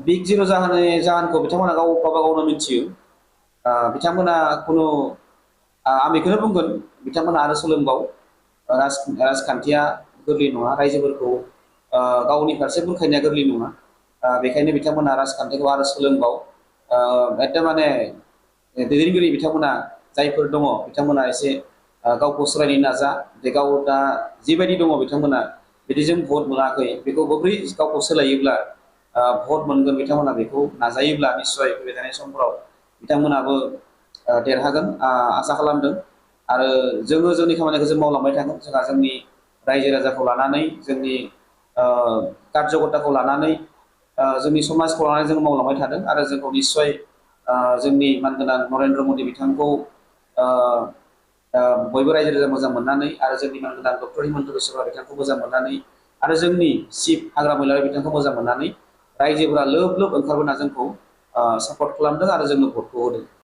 Big जिर' जाहोनखौ बिथांमोना गावबा गावनो मिथियो। बिथांमोना खुनु आं बेखौनो बुंगोन बिथांमोना आरो सोलोंबाव राजखान्थिया गोरलै नङा रायजोफोरखौ गावनि फारसे बुरखायनाया गोरलै नङा। बेखायनो बिथांमोना राजखान्थिखौ आरो सोलोंबाव एकदम माने दैदेनगिरि बिथांमोना जायफोर दङ बिथांमोना एसे गावखौ सोलायनो नाजा जे गाव दा जिबायदि दङ बिथांमोना बिदिजों भट मोनाखै बेखौ बोरै गावखौ सोलायोब्ला भट मोनगोन बिथांमोना बेखौ नाजायोब्ला निस्सय फैबाय थानाय समफोराव बिथांमोनाबो देरहागोन आसा खालामदों। आरो जोङो जोंनि खामानिखौ जों मावलांबाय थागोन जोंहा जोंनि रायजो राजाखौ लानानै जोंनि कार्जकर्ताखौ लानानै जोंनि समाजखौ लानानै जों मावलांबाय थादों आरो जोंखौ निस्सय जोंनि मानगोनां नरेन्द्र मदि बिथांखौ बयबो रायजो राजा मोजां मोननानै आरो जोंनि मानगोनां डक्टर हिमन्त बिश्व शर्मा बिथांखौ मोजां मोननानै आरो जोंनि चिफ हाग्रा मैलारि बिथांखौ मोजां मोननानै रायजोफोरा लोब लोब ओंखारबोना जोंखौ सापर्ट खालामदों आरो जोंनो भटखौ होदों।